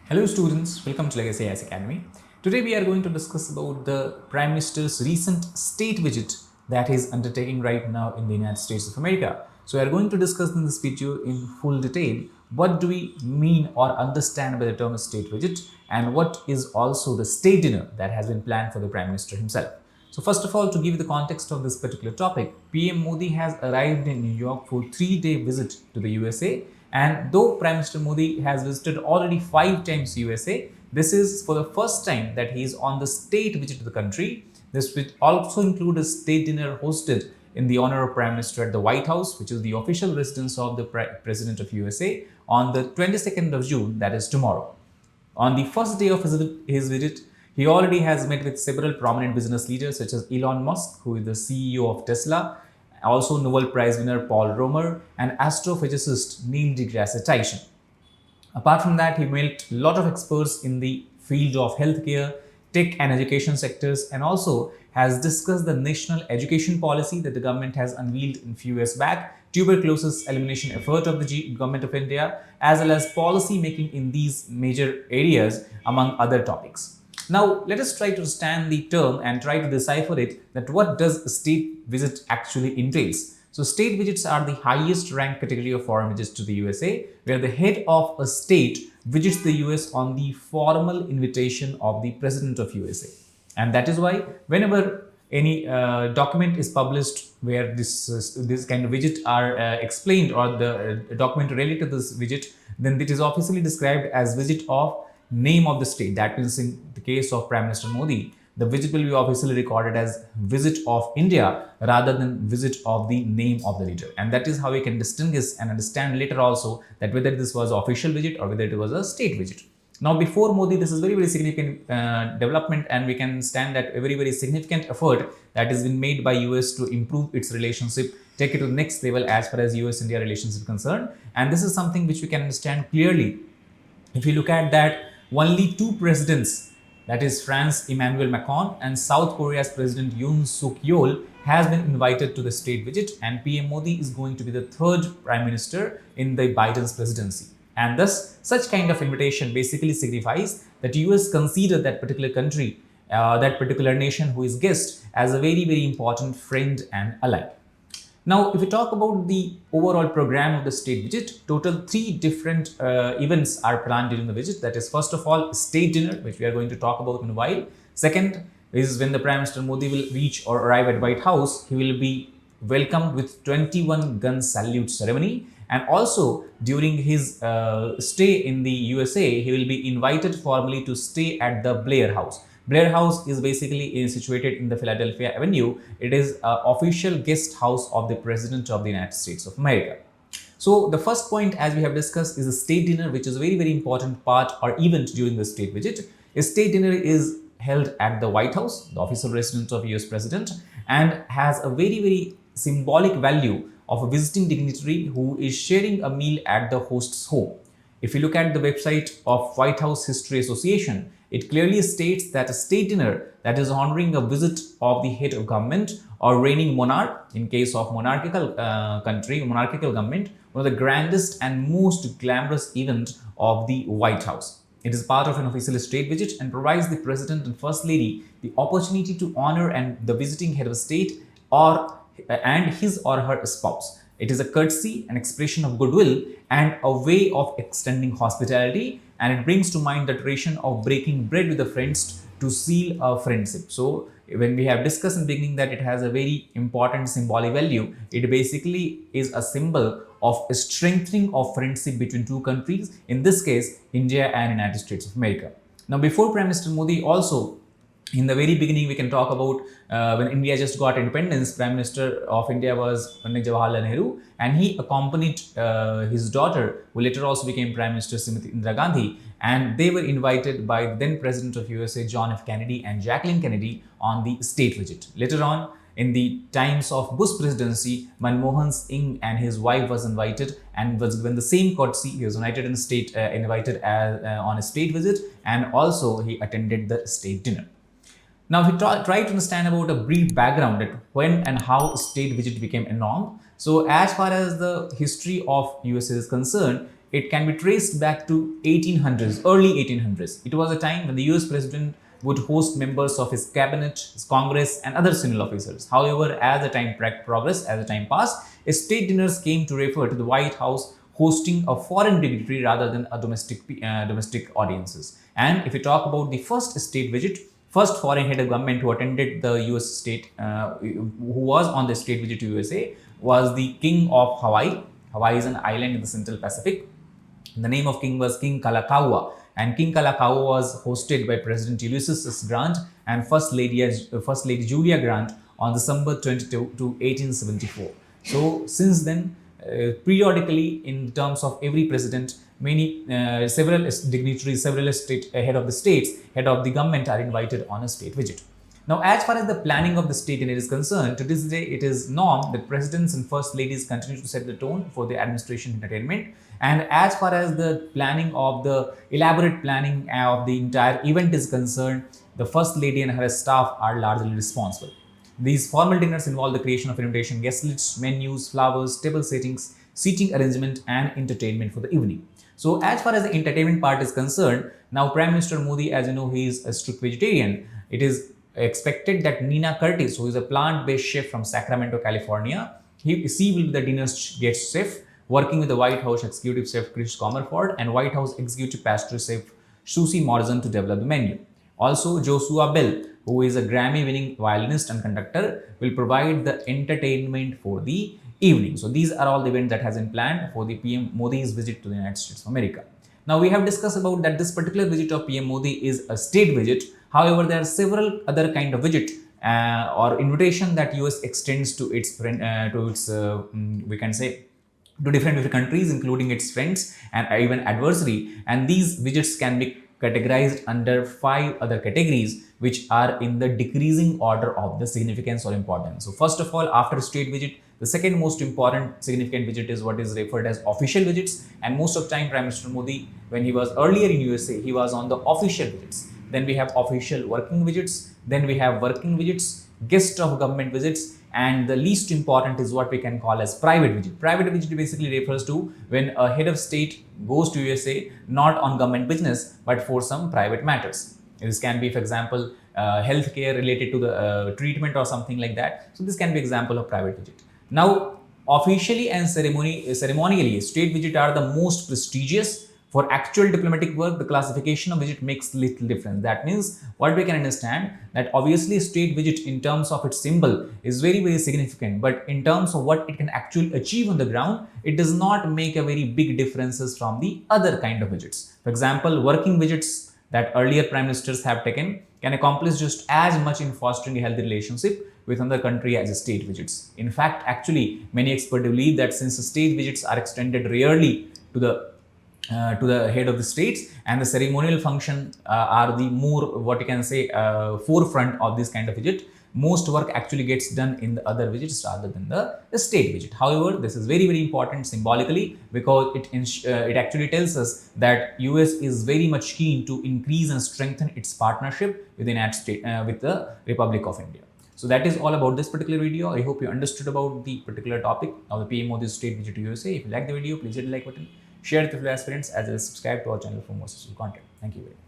Hello students, welcome to Legacy IAS Academy. Today we are going to discuss about the Prime Minister's recent state visit that he is undertaking right now in the United States of America. So we are going to discuss in this video in full detail what do we mean or understand by the term state visit and what is also the state dinner that has been planned for the Prime Minister himself. So first of all, to give you the context of this particular topic, PM Modi has arrived in New York for a 3-day visit to the USA. And though Prime Minister Modi has visited already 5 times USA, this is for the first time that he is on the state visit to the country. This will also include a state dinner hosted in the honor of Prime Minister at the White House, which is the official residence of the President of USA, on the 22nd of June, that is tomorrow. On the first day of his visit, he already has met with several prominent business leaders such as Elon Musk, who is the CEO of Tesla, also Nobel Prize winner Paul Romer, and astrophysicist Neil deGrasse Tyson. Apart from that, he met a lot of experts in the field of healthcare, tech and education sectors, and also has discussed the national education policy that the government has unveiled in few years back, tuberculosis elimination effort of the government of India, as well as policy making in these major areas, among other topics. Now, let us try to understand the term and try to decipher it, that what does a state visit actually entails. So, state visits are the highest ranked category of foreign visits to the USA, where the head of a state visits the US on the formal invitation of the President of USA. And that is why whenever any document is published where this kind of visit are explained, or the document related to this visit, then it is officially described as visit of name of the state. That means in the case of Prime Minister Modi, the visit will be officially recorded as visit of India rather than visit of the name of the leader. And that is how we can distinguish and understand later also that whether this was an official visit or whether it was a state visit. Now, before Modi, this is very significant development, and we can stand that a very significant effort that has been made by US to improve its relationship, take it to the next level as far as US-India relations is concerned. And this is something which we can understand clearly if you look at that only two presidents, that is France Emmanuel Macron and South Korea's President Yoon Suk Yeol, has been invited to the state visit, and PM Modi is going to be the third prime minister in the Biden's presidency. And thus, such kind of invitation basically signifies that US consider that particular country, that particular nation who is guest, as a very important friend and ally. Now, if we talk about the overall program of the state visit, total 3 different events are planned during the visit. That is, first of all, state dinner, which we are going to talk about in a while. Second is when the Prime Minister Modi will reach or arrive at White House, he will be welcomed with 21 gun salute ceremony. And also during his stay in the USA, he will be invited formally to stay at the Blair House. Blair House is basically situated in the Philadelphia Avenue. It is an official guest house of the President of the United States of America. So the first point, as we have discussed, is a state dinner, which is a very important part or event during the state visit. A state dinner is held at the White House, the official residence of US President, and has a very symbolic value of a visiting dignitary who is sharing a meal at the host's home. If you look at the website of White House History Association, it clearly states that a state dinner that is honoring a visit of the head of government or reigning monarch, in case of monarchical monarchical government, one of the grandest and most glamorous event of the White House. It is part of an official state visit and provides the President and First Lady the opportunity to honor and the visiting head of state and his or her spouse. It is a courtesy, an expression of goodwill, and a way of extending hospitality, and it brings to mind the tradition of breaking bread with the friends to seal a friendship. So, when we have discussed in the beginning that it has a very important symbolic value, it basically is a symbol of a strengthening of friendship between two countries, in this case, India and United States of America. Now, before Prime Minister Modi also, in the very beginning, we can talk about when India just got independence, Prime Minister of India was Pandit Jawaharlal Nehru, and he accompanied his daughter, who later also became Prime Minister, Srimati Indira Gandhi, and they were invited by then President of USA, John F. Kennedy and Jacqueline Kennedy on the state visit. Later on, in the times of Bush presidency, Manmohan Singh and his wife was invited and was given the same courtesy. He was invited on a state visit, and also he attended the state dinner. Now, if we try to understand about a brief background that when and how state visit became a norm. So, as far as the history of USA is concerned, it can be traced back to 1800s, early 1800s. It was a time when the US president would host members of his cabinet, his Congress, and other senior officers. However, as the time progressed, as the time passed, state dinners came to refer to the White House hosting a foreign dignitary rather than a domestic audiences. And if we talk about the first state visit, first foreign head of government who attended the US state, who was on the state visit to USA, was the King of Hawaii. Hawaii is an island in the Central Pacific. The name of king was King Kalakaua, and King Kalakaua was hosted by President Ulysses S. Grant and First Lady Julia Grant on December 22 to 1874. So since then, periodically, in terms of every president, several dignitaries, several head of the states, head of the government are invited on a state visit. Now, as far as the planning of the state dinner is concerned, to this day it is norm that presidents and first ladies continue to set the tone for the administration entertainment. And as far as the planning of the elaborate planning of the entire event is concerned, the first lady and her staff are largely responsible. These formal dinners involve the creation of invitation guest lists, menus, flowers, table settings, seating arrangement, and entertainment for the evening. So, as far as the entertainment part is concerned, now Prime Minister Modi, as you know, he is a strict vegetarian. It is expected that Nina Curtis, who is a plant-based chef from Sacramento, California, she will be the dinner guest chef, working with the White House executive chef Chris Comerford and White House executive pastry chef Susie Morrison to develop the menu. Also, Joshua Bell, who is a Grammy-winning violinist and conductor, will provide the entertainment for the evening. So these are all the events that has been planned for the PM Modi's visit to the United States of America. Now, we have discussed about that this particular visit of PM Modi is a state visit. However, there are several other kind of visit or invitation that US extends to its we can say to different countries, including its friends and even adversary. And these visits can be categorized under 5 other categories, which are in the decreasing order of the significance or importance. So first of all, after state visit, the second most important significant visit is what is referred as official visits. And most of the time, Prime Minister Modi, when he was earlier in USA, he was on the official visits. Then we have official working visits. Then we have working visits, guest of government visits, and the least important is what we can call as private visit. Private visit basically refers to when a head of state goes to USA not on government business but for some private matters. This can be, for example, healthcare related to the treatment or something like that. So this can be example of private visit. Now, officially and ceremonially, state visit are the most prestigious. For actual diplomatic work, the classification of visit makes little difference. That means what we can understand that obviously state visit in terms of its symbol is very, very significant. But in terms of what it can actually achieve on the ground, it does not make a very big differences from the other kind of visits. For example, working visits that earlier prime ministers have taken can accomplish just as much in fostering a healthy relationship with another country as state visits. In fact, actually, many experts believe that since state visits are extended rarely to the head of the states, and the ceremonial function are the more what you can say forefront of this kind of visit, most work actually gets done in the other visits rather than the state visit. However, this is very, very important symbolically because it actually tells us that US is very much keen to increase and strengthen its partnership with the United States, with the Republic of India. So that is all about this particular video. I hope you understood about the particular topic of the PM Modi's state visit to USA. If you like the video, please hit the like button, share it with your aspirants, as well as subscribe to our channel for more such content. Thank you very much.